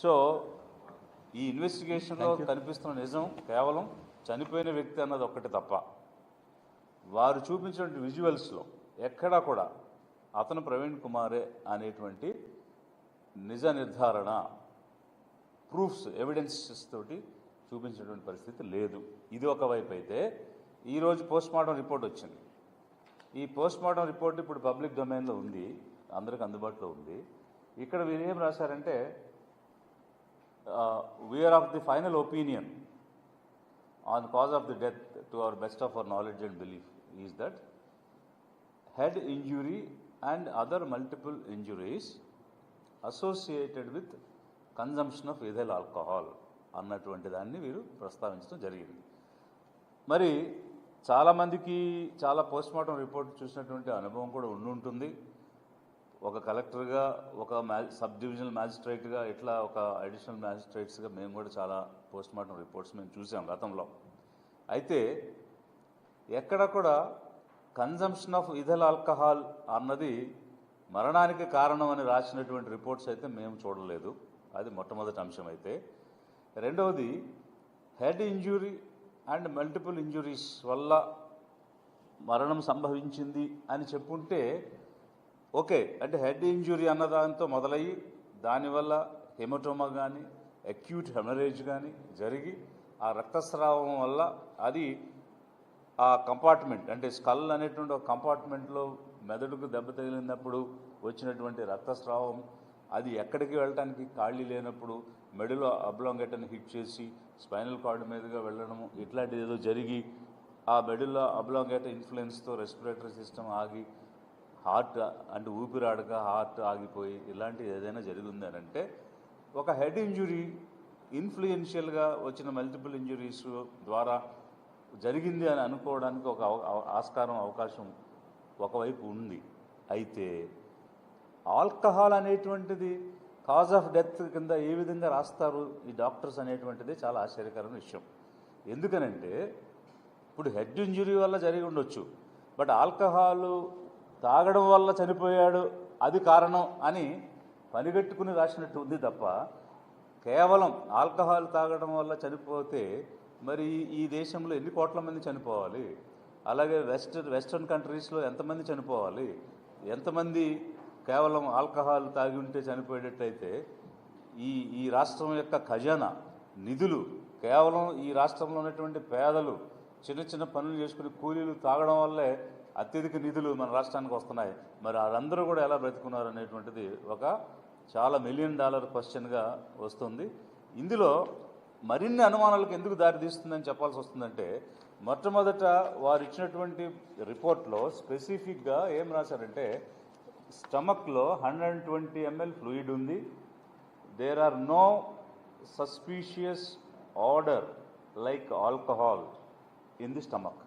So ఈ ఇన్వెస్టిగేషన్లో కనిపిస్తున్న నిజం కేవలం చనిపోయిన వ్యక్తి అన్నది ఒక్కటి తప్ప వారు చూపించిన విజువల్స్లో ఎక్కడా కూడా అతను ప్రవీణ్ కుమారే అనేటువంటి నిజ నిర్ధారణ ప్రూఫ్స్ ఎవిడెన్సెస్ తోటి చూపించినటువంటి పరిస్థితి లేదు. ఇది ఒకవైపు అయితే ఈరోజు పోస్ట్మార్టం రిపోర్ట్ వచ్చింది. ఈ పోస్ట్మార్టం రిపోర్ట్ ఇప్పుడు పబ్లిక్ డొమైన్లో ఉంది, అందరికి అందుబాటులో ఉంది. ఇక్కడ వీరు ఏం రాశారంటే we are of the final opinion on cause of the death to our best of our knowledge and belief is that head injury and other multiple injuries associated with consumption of ethyl alcohol అన్నటువంటి దాన్ని వీరు ప్రస్తావించడం జరిగింది. మరి చాలామందికి చాలా postmortem report చూసినటువంటి అనుభవం కూడా ఉంటుంది. ఒక కలెక్టర్గా, ఒక సబ్ డివిజనల్ మ్యాజిస్ట్రేట్గా, ఇట్లా ఒక అడిషనల్ మ్యాజిస్ట్రేట్స్గా మేము కూడా చాలా పోస్ట్మార్టం రిపోర్ట్స్ మేము చూసాం గతంలో. అయితే ఎక్కడ కూడా కన్జంప్షన్ ఆఫ్ ఇథైల్ ఆల్కహాల్ అన్నది మరణానికి కారణం అని రాసినటువంటి రిపోర్ట్స్ అయితే మేము చూడలేదు. అది మొట్టమొదటి అంశం. అయితే రెండవది head injury and multiple injuries వల్ల మరణం సంభవించింది అని చెప్పుంటే ఓకే. అంటే హెడ్ ఇంజురీ అన్నదాంతో మొదలయ్యి దానివల్ల హెమటోమా కానీ అక్యూట్ హెమరేజ్ కానీ జరిగి ఆ రక్తస్రావం వల్ల అది ఆ కంపార్ట్మెంట్ అంటే స్కల్ అనేటువంటి ఒక కంపార్ట్మెంట్లో మెదడుకు దెబ్బ తగిలినప్పుడు వచ్చినటువంటి రక్తస్రావం, అది ఎక్కడికి వెళ్ళటానికి ఖాళీ లేనప్పుడు మెడలో అబ్లాంగేటర్ని హిట్ చేసి స్పైనల్ కార్డు మీదుగా వెళ్ళడము, ఇట్లాంటిది ఏదో జరిగి ఆ మెడలో అబ్లాంగేటర్ ఇన్ఫ్లుయెన్స్తో రెస్పిరేటరీ సిస్టమ్ ఆగి హార్ట్ అంటే ఊపిరాడక హార్ట్ ఆగిపోయి ఇలాంటిది ఏదైనా జరిగింది అని అంటే ఒక హెడ్ ఇంజురీ ఇన్ఫ్లుయెన్షియల్గా వచ్చిన మల్టిపుల్ ఇంజురీస్ ద్వారా జరిగింది అని అనుకోవడానికి ఒక అవకాశం ఒకవైపు ఉంది. అయితే ఆల్కహాల్ అనేటువంటిది కాజ్ ఆఫ్ డెత్ కింద ఏ విధంగా రాస్తారు ఈ డాక్టర్స్ అనేటువంటిది చాలా ఆశ్చర్యకరమైన విషయం. ఎందుకనంటే ఇప్పుడు హెడ్ ఇంజురీ వల్ల జరిగి ఉండొచ్చు, బట్ ఆల్కహాల్ తాగడం వల్ల చనిపోయాడు అది కారణం అని పనిగట్టుకుని రాసినట్టు ఉంది తప్ప కేవలం ఆల్కహాల్ తాగడం వల్ల చనిపోతే మరి ఈ దేశంలో ఎన్ని కోట్ల మంది చనిపోవాలి, అలాగే వెస్టర్న్ కంట్రీస్లో ఎంతమంది చనిపోవాలి, ఎంతమంది కేవలం ఆల్కహాల్ తాగి ఉంటే చనిపోయేటట్టయితే ఈ రాష్ట్రం యొక్క ఖజానా నిధులు కేవలం ఈ రాష్ట్రంలో ఉన్నటువంటి పేదలు చిన్న చిన్న పనులు చేసుకుని కూలీలు తాగడం వల్లే అత్యధిక నిధులు మన రాష్ట్రానికి వస్తున్నాయి. మరి వాళ్ళందరూ కూడా ఎలా బ్రతుకున్నారు అనేటువంటిది ఒక చాలా $1 మిలియన్ క్వశ్చన్గా వస్తుంది. ఇందులో మరిన్ని అనుమానాలకు ఎందుకు దారితీస్తుందని చెప్పాల్సి వస్తుందంటే మొట్టమొదట వారు ఇచ్చినటువంటి రిపోర్ట్లో స్పెసిఫిక్గా ఏం రాశారంటే స్టమక్లో 120 ml ఫ్లూయిడ్ ఉంది. There are no suspicious odour like alcohol in the stomach.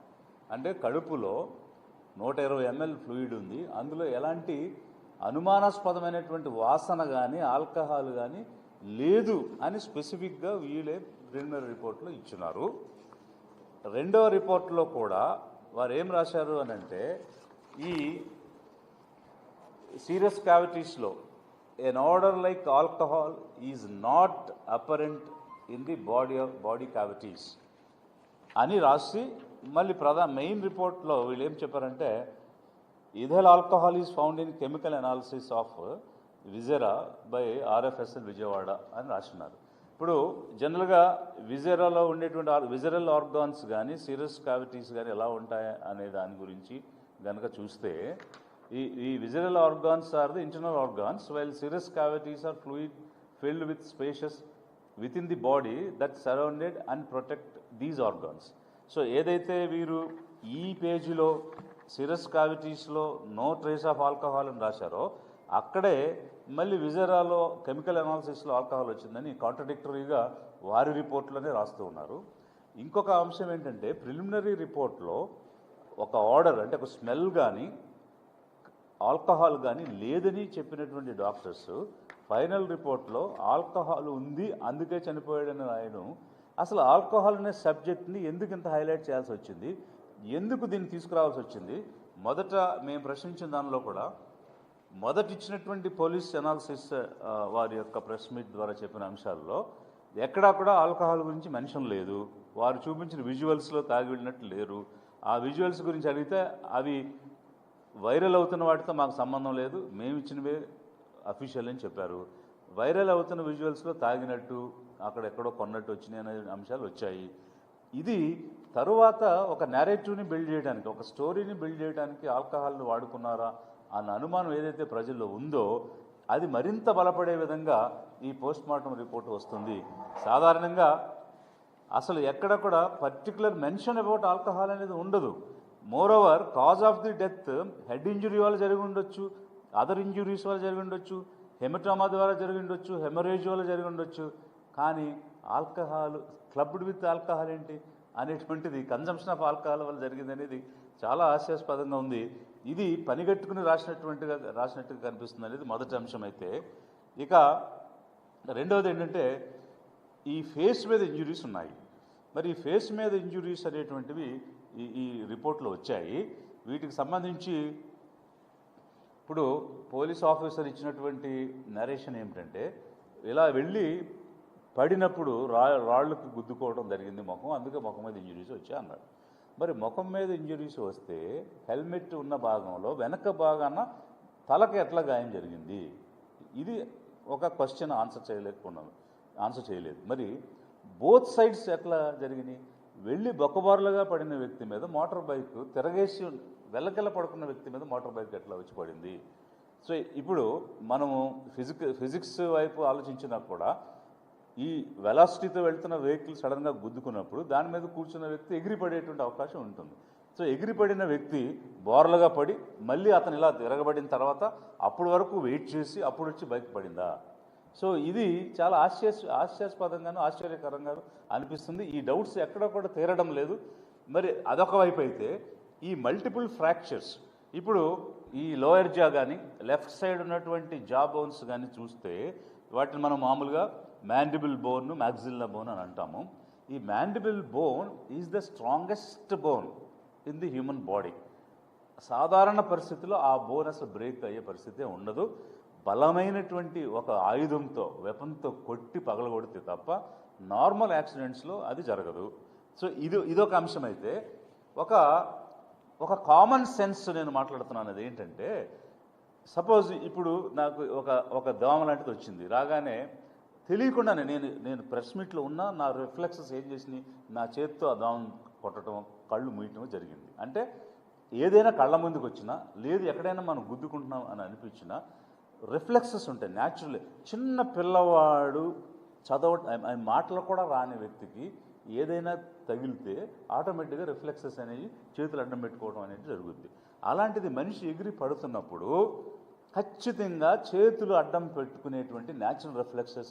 అంటే కడుపులో 120 ml ఫ్లూయిడ్ ఉంది, అందులో ఎలాంటి అనుమానాస్పదమైనటువంటి వాసన కానీ ఆల్కహాల్ కానీ లేదు అని స్పెసిఫిక్గా వీళ్ళే ప్రిలిమినరీ రిపోర్ట్లో ఇచ్చినారు. రెండవ రిపోర్ట్లో కూడా వారు ఏం రాశారు అని అంటే ఈ సీరియస్ క్యావిటీస్లో an odour like alcohol is not apparent in the body cavities అని రాసి మళ్ళీ మెయిన్ రిపోర్ట్లో వీళ్ళు ఏం చెప్పారంటే ethyl alcohol is found in chemical analysis of viscera by RFSL Vijayawada అని రాస్తున్నారు. ఇప్పుడు జనరల్గా విజెరాలో ఉండేటువంటి విజరల్ ఆర్గాన్స్ కానీ సీరియస్ క్యావిటీస్ కానీ ఎలా ఉంటాయి అనే దాని గురించి కనుక చూస్తే ఈ visceral organs are the internal organs while serous cavities are fluid filled with spacious within the body that surrounded and protect these organs. So ఏదైతే వీరు ఈ పేజీలో సీరియస్ క్యావిటీస్లో నో ట్రేస్ ఆఫ్ ఆల్కహాల్ అని రాశారో అక్కడే మళ్ళీ విజరాలో కెమికల్ అనాలిసిస్లో ఆల్కహాల్ వచ్చిందని కాంట్రడిక్టరీగా వారి రిపోర్ట్లోనే రాస్తూ ఉన్నారు. ఇంకొక అంశం ఏంటంటే ప్రిలిమినరీ రిపోర్ట్లో ఒక ఆర్డర్ అంటే ఒక స్మెల్ కానీ ఆల్కహాల్ కానీ లేదని చెప్పినటువంటి డాక్టర్స్ ఫైనల్ రిపోర్ట్లో ఆల్కహాల్ ఉంది అందుకే చనిపోయాడని రాయడం, అసలు ఆల్కహాల్ అనే సబ్జెక్ట్ని ఎందుకు ఇంత హైలైట్ చేయాల్సి వచ్చింది, ఎందుకు దీన్ని తీసుకురావాల్సి వచ్చింది? మొదట మేము ప్రశ్నించిన దానిలో కూడా మొదటి ఇచ్చినటువంటి పోలీస్ అనాలిసిస్ వారి యొక్క ప్రెస్ మీట్ ద్వారా చెప్పిన అంశాల్లో ఎక్కడా కూడా ఆల్కహాల్ గురించి మెన్షన్ లేదు. వారు చూపించిన విజువల్స్లో తాగి వెళ్ళినట్టు లేరు. ఆ విజువల్స్ గురించి అడిగితే అవి వైరల్ అవుతున్న వాటితో మాకు సంబంధం లేదు, మేము ఇచ్చినవే అఫీషియల్ అని చెప్పారు. వైరల్ అవుతున్న విజువల్స్లో తాగినట్టు అక్కడెక్కడో కొన్నట్టు వచ్చినాయి అనే అంశాలు వచ్చాయి. ఇది తరువాత ఒక నేరేటివ్ని బిల్డ్ చేయడానికి, ఒక స్టోరీని బిల్డ్ చేయడానికి ఆల్కహాల్ని వాడుకున్నారా అన్న అనుమానం ఏదైతే ప్రజల్లో ఉందో అది మరింత బలపడే విధంగా ఈ పోస్ట్మార్టం రిపోర్ట్ వస్తుంది. సాధారణంగా అసలు ఎక్కడ కూడా పర్టికులర్ మెన్షన్ అబౌట్ ఆల్కహాల్ అనేది ఉండదు. Moreover cause of the death head injury వల్ల జరిగి ఉండొచ్చు, అదర్ ఇంజురీస్ వల్ల జరిగి ఉండొచ్చు, హెమటోమా ద్వారా జరిగి ఉండొచ్చు, హెమరేజ్ వల్ల జరిగి ఉండొచ్చు. కానీ ఆల్కహాల్ క్లబ్డ్ విత్ ఆల్కహాల్ ఏంటి అనేటువంటిది, కన్జంప్షన్ ఆఫ్ ఆల్కహాల్ వల్ల జరిగింది అనేది చాలా హాస్యాస్పదంగా ఉంది. ఇది పనిగట్టుకుని రాసినట్టుగా కనిపిస్తుంది అనేది మొదటి అంశం. అయితే ఇక రెండవది ఏంటంటే ఈ ఫేస్ మీద ఇంజురీస్ ఉన్నాయి. మరి ఈ ఫేస్ మీద ఇంజురీస్ అనేటువంటివి ఈ రిపోర్ట్లో వచ్చాయి. వీటికి సంబంధించి ఇప్పుడు పోలీస్ ఆఫీసర్ ఇచ్చినటువంటి నరేషన్ ఏమిటంటే, ఇలా వెళ్ళి పడినప్పుడు రాళ్ళకు గుద్దుకోవడం జరిగింది ముఖం, అందుకే ముఖం మీద ఇంజురీస్ వచ్చాయి అన్నాడు. మరి ముఖం మీద ఇంజురీస్ వస్తే హెల్మెట్ ఉన్న భాగంలో వెనక భాగాన తలకు ఎట్లా గాయం జరిగింది? ఇది ఒక క్వశ్చన్ ఆన్సర్ చేయలేదు. మరి బోత్ సైడ్స్ ఎట్లా జరిగినాయి? వెళ్ళి బొక్కబారులుగా పడిన వ్యక్తి మీద మోటార్ బైక్ తిరగేసి వెల్లకెళ్ళ పడుకున్న వ్యక్తి మీద మోటార్ బైక్ ఎట్లా వచ్చి పడింది? సో ఇప్పుడు మనము ఫిజిక్స్ వైపు ఆలోచించినా కూడా ఈ వెలాసిటీతో వెళ్తున్న వెహికల్ సడన్గా గుద్దుకున్నప్పుడు దాని మీద కూర్చున్న వ్యక్తి ఎగిరిపడేటువంటి అవకాశం ఉంటుంది. సో ఎగిరిపడిన వ్యక్తి బోర్లుగా పడి మళ్ళీ అతను ఇలా తిరగబడిన తర్వాత అప్పటి వరకు వెయిట్ చేసి అప్పుడు వచ్చి బైక్ పడిందా? సో ఇది చాలా హాస్యాస్పదంగాను ఆశ్చర్యకరంగాను అనిపిస్తుంది. ఈ డౌట్స్ ఎక్కడ కూడా తీరడం లేదు. మరి అదొక వైపు అయితే ఈ మల్టిపుల్ ఫ్రాక్చర్స్, ఇప్పుడు ఈ లోయర్ జా కానీ లెఫ్ట్ సైడ్ ఉన్నటువంటి జా బోన్స్ కానీ చూస్తే వాటిని మనం మామూలుగా మ్యాండిబుల్ బోన్, మ్యాగ్జిల్లా బోన్ అని అంటాము. ఈ mandible bone is the strongest bone in the human body. సాధారణ పరిస్థితుల్లో ఆ బోన్ అసలు బ్రేక్ అయ్యే పరిస్థితే ఉండదు. బలమైనటువంటి ఒక ఆయుధంతో, వెపన్తో కొట్టి పగలగొడితే తప్ప నార్మల్ యాక్సిడెంట్స్లో అది జరగదు. సో ఇదొక అంశం. అయితే ఒక కామన్ సెన్స్ నేను మాట్లాడుతున్నాను. అది ఏంటంటే, సపోజ్ ఇప్పుడు నాకు ఒక దోమ లాంటిది వచ్చింది, రాగానే తెలియకుండానే నేను ప్రెస్ మీట్లో ఉన్నా, నా రిఫ్లెక్సెస్ ఏం చేసినాయి, నా చేతితో ఆ దోమ కొట్టడం, కళ్ళు మూయటం జరిగింది. అంటే ఏదైనా కళ్ళ ముందుకు వచ్చినా, లేదు ఎక్కడైనా మనం గుద్దుకుంటున్నాం అని అనిపించినా రిఫ్లెక్సెస్ ఉంటాయి న్యాచురల్లీ. చిన్న పిల్లవాడు మాటలు కూడా రాని వ్యక్తికి ఏదైనా తగిలితే ఆటోమేటిక్గా రిఫ్లెక్సెస్ అనేవి చేతులు అడ్డం పెట్టుకోవడం అనేది జరుగుద్ది. అలాంటిది మనిషి ఎగిరి పడుతున్నప్పుడు ఖచ్చితంగా చేతులు అడ్డం పెట్టుకునేటువంటి న్యాచురల్ రిఫ్లెక్సెస్